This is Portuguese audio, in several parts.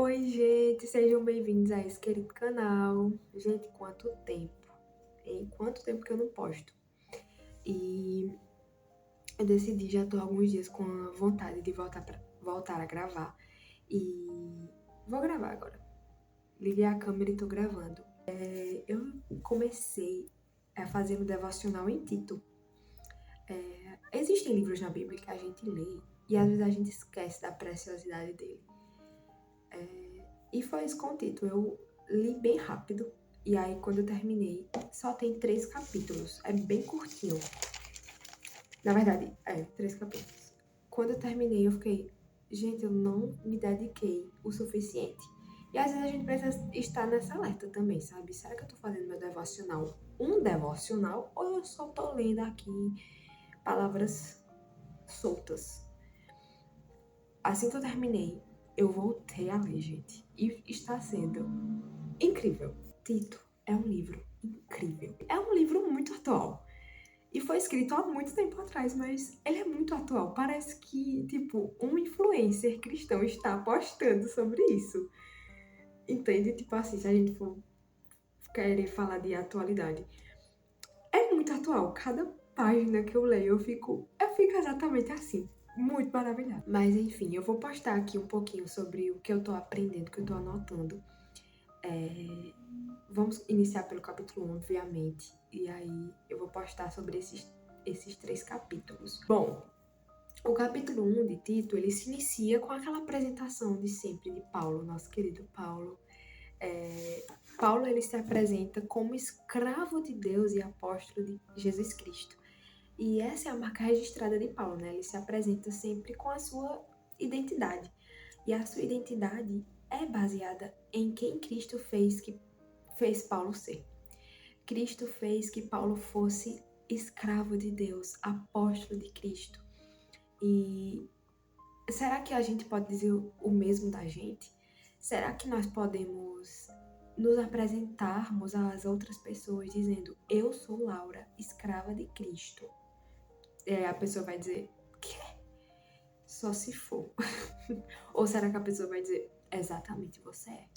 Oi, gente, sejam bem-vindos a esse querido canal. Gente, quanto tempo? Em quanto tempo que eu não posto? E eu decidi, já tô há alguns dias com a vontade de voltar a gravar. E vou gravar agora. Liguei a câmera e tô gravando. Eu comecei a fazer um devocional em Tito. Existem livros na Bíblia que a gente lê e às vezes a gente esquece da preciosidade dele. E foi isso com o Tito. Eu li bem rápido. E aí, quando eu terminei, só tem 3 capítulos. É bem curtinho. Na verdade, 3 capítulos. Quando eu terminei, eu fiquei, gente, eu não me dediquei o suficiente. E às vezes a gente precisa estar nessa alerta também, sabe? Será que eu tô fazendo meu devocional um devocional? Ou eu só tô lendo aqui palavras soltas? Assim que eu terminei, eu voltei a ler, gente. E está sendo incrível. Tito é um livro incrível. É um livro muito atual. E foi escrito há muito tempo atrás, mas ele é muito atual. Parece que, tipo, um influencer cristão está postando sobre isso. Entende? Tipo assim, se a gente for querer falar de atualidade. É muito atual. Cada página que eu leio, eu fico exatamente assim. Muito maravilhada. Mas enfim, eu vou postar aqui um pouquinho sobre o que eu tô aprendendo, o que eu tô anotando. Vamos iniciar pelo capítulo 1, obviamente. E aí eu vou postar sobre esses 3 capítulos. Bom, o capítulo 1 de Tito, ele se inicia com aquela apresentação de sempre de Paulo, nosso querido Paulo. Paulo, ele se apresenta como escravo de Deus e apóstolo de Jesus Cristo. E essa é a marca registrada de Paulo, né? Ele se apresenta sempre com a sua identidade. E a sua identidade é baseada em quem Cristo fez Paulo ser. Cristo fez que Paulo fosse escravo de Deus, apóstolo de Cristo. E será que a gente pode dizer o mesmo da gente? Será que nós podemos nos apresentarmos às outras pessoas dizendo: eu sou Laura, escrava de Cristo? E aí a pessoa vai dizer: quê? Só se for. Ou será que a pessoa vai dizer: exatamente, você é?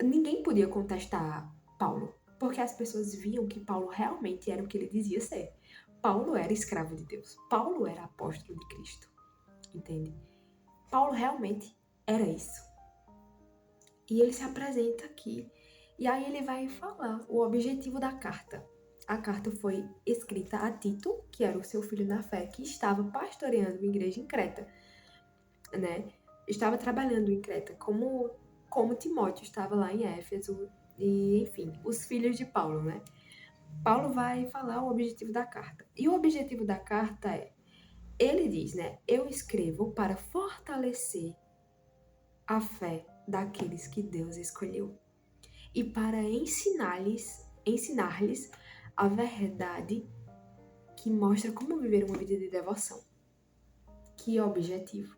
Ninguém podia contestar Paulo, porque as pessoas viam que Paulo realmente era o que ele dizia ser. Paulo era escravo de Deus. Paulo era apóstolo de Cristo. Entende? Paulo realmente era isso. E ele se apresenta aqui. E aí ele vai falar o objetivo da carta. A carta foi escrita a Tito, que era o seu filho na fé, que estava pastoreando uma igreja em Creta, né? Estava trabalhando em Creta, como Timóteo estava lá em Éfeso, e enfim, os filhos de Paulo, né? Paulo vai falar o objetivo da carta. E o objetivo da carta ele diz, né? Eu escrevo para fortalecer a fé daqueles que Deus escolheu e para ensinar-lhes a verdade que mostra como viver uma vida de devoção. Que objetivo?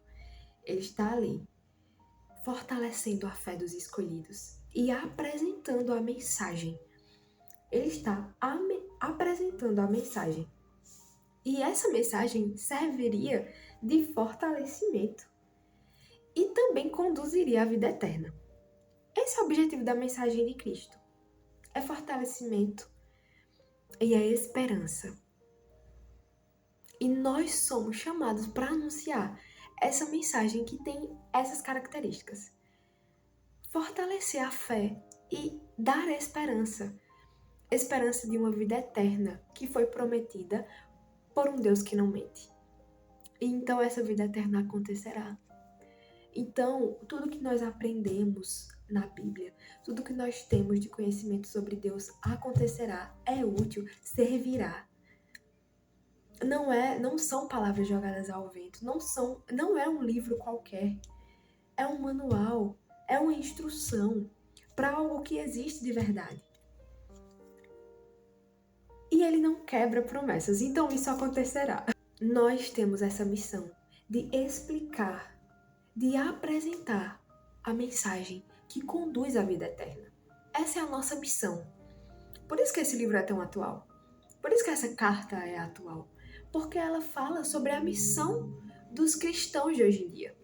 Ele está ali, fortalecendo a fé dos escolhidos e apresentando a mensagem. Ele está apresentando a mensagem. E essa mensagem serviria de fortalecimento e também conduziria à vida eterna. Esse é o objetivo da mensagem de Cristo. É fortalecimento e é esperança. E nós somos chamados para anunciar essa mensagem que tem essas características. Fortalecer a fé e dar esperança. Esperança de uma vida eterna que foi prometida por um Deus que não mente. E então essa vida eterna acontecerá. Então, tudo que nós aprendemos na Bíblia, tudo que nós temos de conhecimento sobre Deus acontecerá, é útil, servirá. Não são palavras jogadas ao vento, não é um livro qualquer. É um manual, é uma instrução para algo que existe de verdade. E ele não quebra promessas, então isso acontecerá. Nós temos essa missão de explicar, de apresentar a mensagem que conduz à vida eterna. Essa é a nossa missão. Por isso que esse livro é tão atual. Por isso que essa carta é atual. Porque ela fala sobre a missão dos cristãos de hoje em dia.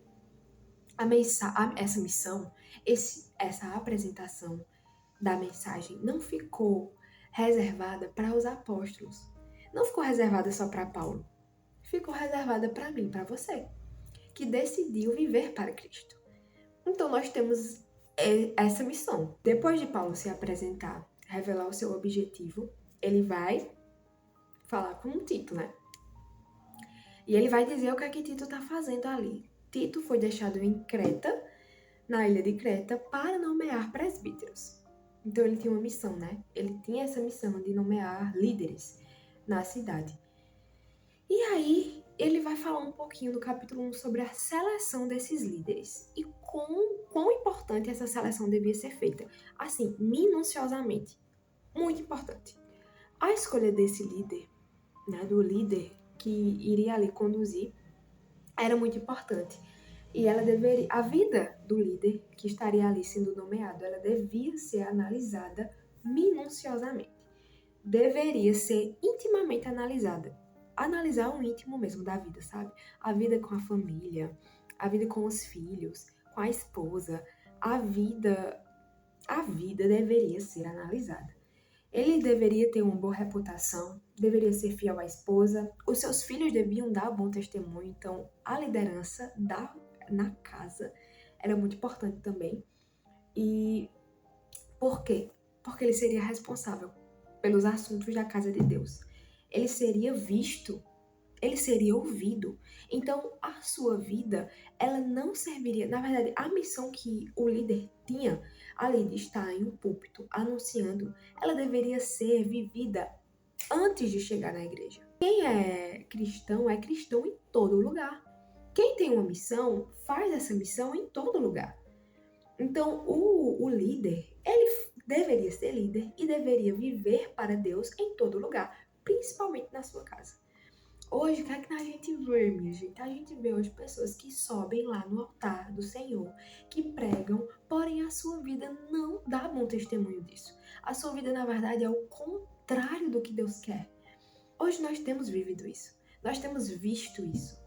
essa missão, essa apresentação da mensagem não ficou reservada para os apóstolos. Não ficou reservada só para Paulo. Ficou reservada para mim, para você, que decidiu viver para Cristo. Então nós temos essa missão. Depois de Paulo se apresentar, revelar o seu objetivo, ele vai falar com Tito, né? E ele vai dizer o que é que Tito está fazendo ali. Tito foi deixado em Creta, na ilha de Creta, para nomear presbíteros. Então ele tinha uma missão, né? Ele tinha essa missão de nomear líderes na cidade. E aí ele vai falar um pouquinho do capítulo 1 sobre a seleção desses líderes e quão importante essa seleção devia ser feita. Assim, minuciosamente. Muito importante. A escolha desse líder, né, do líder que iria ali conduzir, era muito importante. E a vida do líder que estaria ali sendo nomeado, ela devia ser analisada minuciosamente. Deveria ser intimamente analisada. Analisar o íntimo mesmo da vida, sabe? A vida com a família, a vida com os filhos, com a esposa. A vida deveria ser analisada. Ele deveria ter uma boa reputação, deveria ser fiel à esposa, os seus filhos deviam dar bom testemunho, então a liderança na casa era muito importante também. E por quê? Porque ele seria responsável pelos assuntos da casa de Deus. Ele seria visto, ele seria ouvido. Então, a sua vida, ela não serviria... Na verdade, a missão que o líder tinha, além de estar em um púlpito anunciando, ela deveria ser vivida antes de chegar na igreja. Quem é cristão em todo lugar. Quem tem uma missão, faz essa missão em todo lugar. Então, o líder, ele deveria ser líder e deveria viver para Deus em todo lugar, principalmente na sua casa. Hoje, o que é que a gente vê, minha gente? A gente vê hoje pessoas que sobem lá no altar do Senhor, que pregam, porém a sua vida não dá bom testemunho disso. A sua vida, na verdade, é o contrário do que Deus quer. Hoje nós temos vivido isso, nós temos visto isso.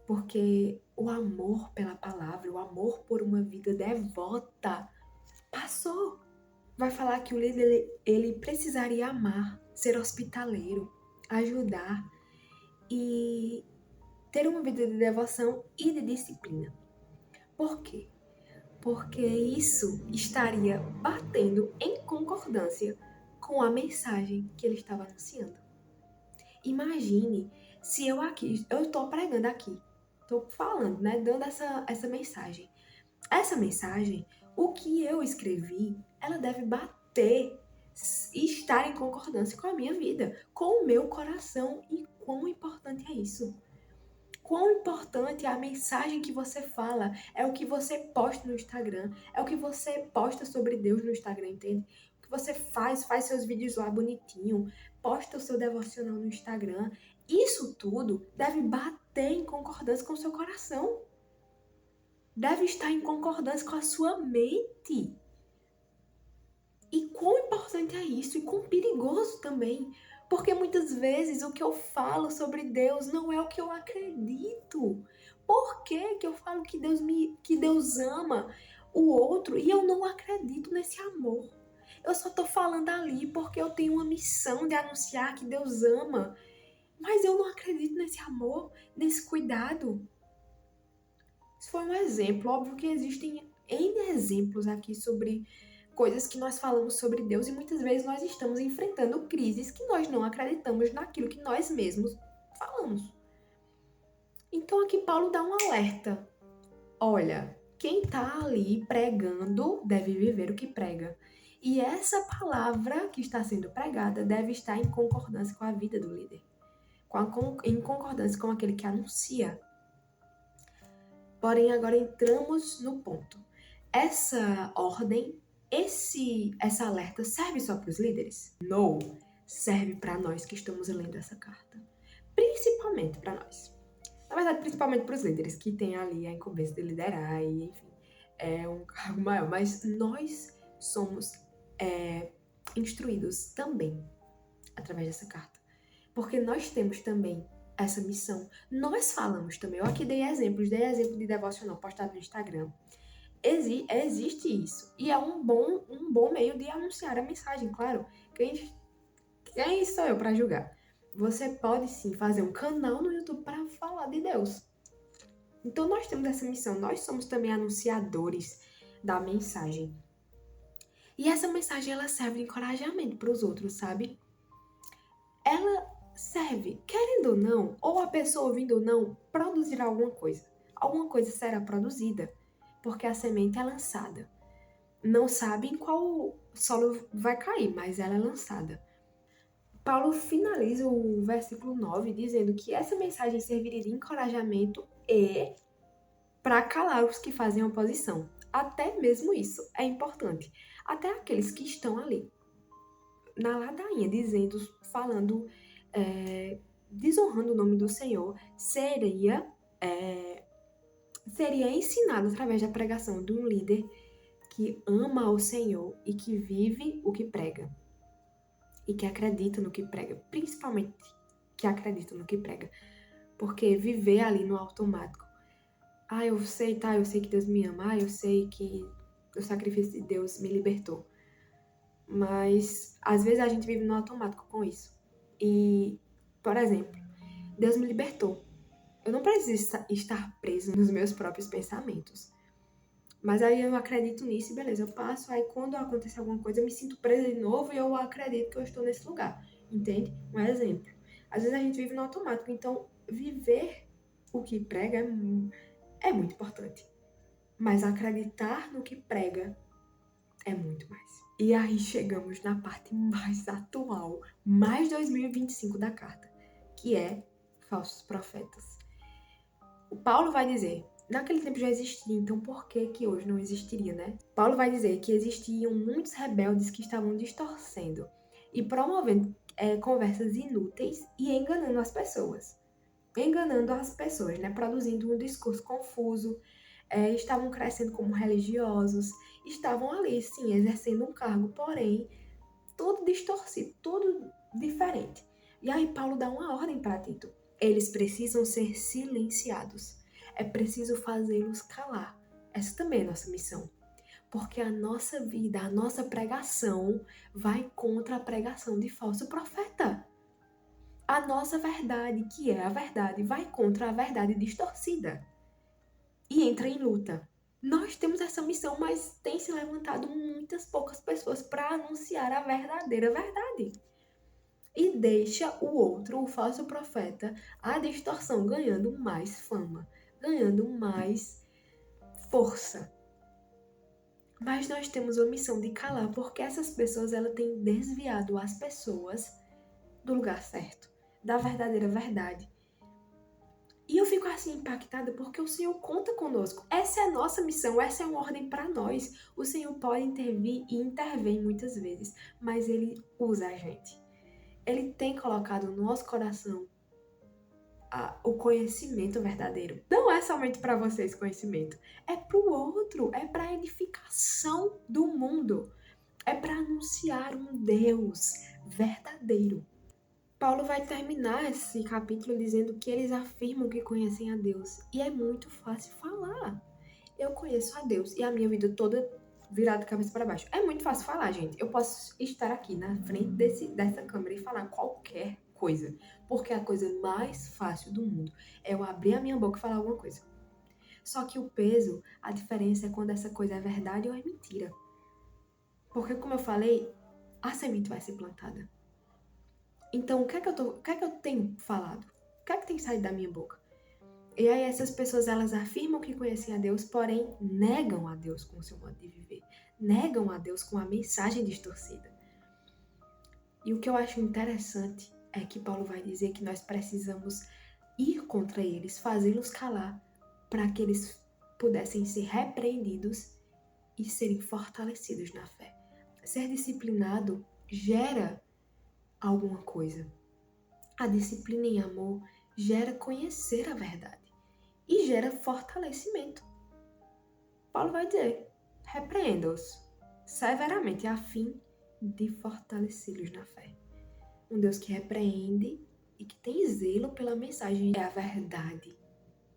Porque o amor pela palavra, o amor por uma vida devota, passou. Vai falar que o líder, ele precisaria amar, ser hospitaleiro, ajudar e ter uma vida de devoção e de disciplina. Por quê? Porque isso estaria batendo em concordância com a mensagem que ele estava anunciando. Imagine se eu estou pregando aqui, estou falando, né, dando essa mensagem. Essa mensagem, o que eu escrevi, ela deve bater e estar em concordância com a minha vida, com o meu coração. E quão importante é isso? Quão importante é a mensagem que você fala, é o que você posta no Instagram, é o que você posta sobre Deus no Instagram, entende? O que você faz seus vídeos lá bonitinho, posta o seu devocional no Instagram. Isso tudo deve bater em concordância com o seu coração. Deve estar em concordância com a sua mente. E quão importante é isso e quão perigoso também. Porque muitas vezes o que eu falo sobre Deus não é o que eu acredito. Por que eu falo que Deus ama o outro e eu não acredito nesse amor? Eu só tô falando ali porque eu tenho uma missão de anunciar que Deus ama. Mas eu não acredito nesse amor, nesse cuidado. Isso foi um exemplo. Óbvio que existem N exemplos aqui sobre coisas que nós falamos sobre Deus e muitas vezes nós estamos enfrentando crises que nós não acreditamos naquilo que nós mesmos falamos. Então aqui Paulo dá um alerta. Olha, quem está ali pregando deve viver o que prega. E essa palavra que está sendo pregada deve estar em concordância com a vida do líder. Em concordância com aquele que anuncia. Porém, agora entramos no ponto. Essa ordem, essa alerta serve só para os líderes? Não, serve para nós que estamos lendo essa carta. Principalmente para nós. Na verdade, principalmente para os líderes que têm ali a incumbência de liderar e, enfim, é um cargo maior. Mas nós somos instruídos também através dessa carta. Porque nós temos também essa missão. Nós falamos também. Eu aqui dei exemplo de devocional postado no Instagram. Existe isso. E é um bom meio de anunciar a mensagem, claro. Quem sou eu para julgar? Você pode sim fazer um canal no YouTube para falar de Deus. Então nós temos essa missão. Nós somos também anunciadores da mensagem. E essa mensagem, ela serve de encorajamento para os outros, sabe? Ela serve, querendo ou não, ou a pessoa ouvindo ou não, produzirá alguma coisa. Alguma coisa será produzida, porque a semente é lançada. Não sabe em qual solo vai cair, mas ela é lançada. Paulo finaliza o versículo 9 dizendo que essa mensagem serviria de encorajamento e para calar os que fazem oposição. Até mesmo isso é importante. Até aqueles que estão ali na ladainha, falando, desonrando o nome do Senhor, seria ensinado através da pregação de um líder que ama o Senhor e que vive o que prega. E que acredita no que prega, principalmente que acredita no que prega. Porque viver ali no automático, eu sei que Deus me ama, eu sei que o sacrifício de Deus me libertou. Mas, às vezes, a gente vive no automático com isso. E, por exemplo, Deus me libertou. Eu não preciso estar preso nos meus próprios pensamentos. Mas aí eu acredito nisso e beleza, eu passo. Aí quando acontece alguma coisa, eu me sinto presa de novo e eu acredito que eu estou nesse lugar. Entende? Um exemplo. Às vezes a gente vive no automático. Então, viver o que prega é muito importante. Mas acreditar no que prega é muito mais. E aí chegamos na parte mais atual, mais 2025 da carta, que é falsos profetas. O Paulo vai dizer, naquele tempo já existia, então por que hoje não existiria, né? Paulo vai dizer que existiam muitos rebeldes que estavam distorcendo e promovendo conversas inúteis e enganando as pessoas. Né? Produzindo um discurso confuso, estavam crescendo como religiosos, estavam ali, sim, exercendo um cargo, porém, tudo distorcido, tudo diferente. E aí Paulo dá uma ordem para Tito. Eles precisam ser silenciados. É preciso fazê-los calar. Essa também é a nossa missão. Porque a nossa vida, a nossa pregação vai contra a pregação de falso profeta. A nossa verdade, que é a verdade, vai contra a verdade distorcida. E entra em luta. Nós temos essa missão, mas tem se levantado muitas poucas pessoas para anunciar a verdadeira verdade. E deixa o outro, o falso profeta, a distorção ganhando mais fama, ganhando mais força. Mas nós temos a missão de calar, porque essas pessoas elas têm desviado as pessoas do lugar certo, da verdadeira verdade. E eu fico assim impactada porque o Senhor conta conosco. Essa é a nossa missão, essa é uma ordem para nós. O Senhor pode intervir e intervém muitas vezes, mas Ele usa a gente. Ele tem colocado no nosso coração o conhecimento verdadeiro. Não é somente para vocês conhecimento, é para o outro, é para a edificação do mundo, é para anunciar um Deus verdadeiro. Paulo vai terminar esse capítulo dizendo que eles afirmam que conhecem a Deus. E é muito fácil falar. Eu conheço a Deus e a minha vida toda virada de cabeça para baixo. É muito fácil falar, gente. Eu posso estar aqui na frente dessa câmera e falar qualquer coisa. Porque a coisa mais fácil do mundo é eu abrir a minha boca e falar alguma coisa. Só que o peso, a diferença é quando essa coisa é verdade ou é mentira. Porque, como eu falei, a semente vai ser plantada. Então, o que é que eu tenho falado? O que é que tem saído da minha boca? E aí essas pessoas, elas afirmam que conhecem a Deus, porém negam a Deus com o seu modo de viver. Negam a Deus com a mensagem distorcida. E o que eu acho interessante é que Paulo vai dizer que nós precisamos ir contra eles, fazê-los calar, para que eles pudessem ser repreendidos e serem fortalecidos na fé. Ser disciplinado gera alguma coisa. A disciplina em amor gera conhecer a verdade e gera fortalecimento. Paulo vai dizer, repreenda-os severamente a fim de fortalecê-los na fé. Um Deus que repreende e que tem zelo pela mensagem. É a verdade.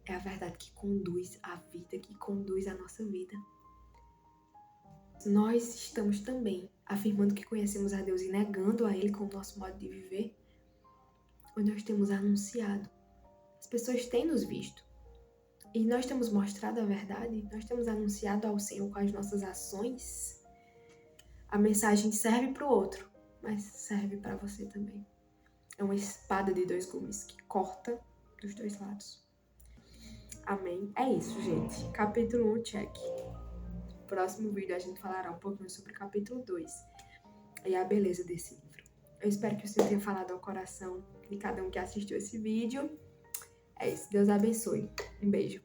É a verdade que conduz a vida, que conduz a nossa vida. Nós estamos também afirmando que conhecemos a Deus e negando a Ele com o nosso modo de viver, ou nós temos anunciado. As pessoas têm nos visto. E nós temos mostrado a verdade, nós temos anunciado ao Senhor com as nossas ações. A mensagem serve para o outro, mas serve para você também. É uma espada de 2 gumes que corta dos 2 lados. Amém? É isso, gente. Capítulo 1, check. No próximo vídeo a gente falará um pouquinho sobre o capítulo 2 e a beleza desse livro. Eu espero que o Senhor tenha falado ao coração de cada um que assistiu esse vídeo. É isso. Deus abençoe. Um beijo.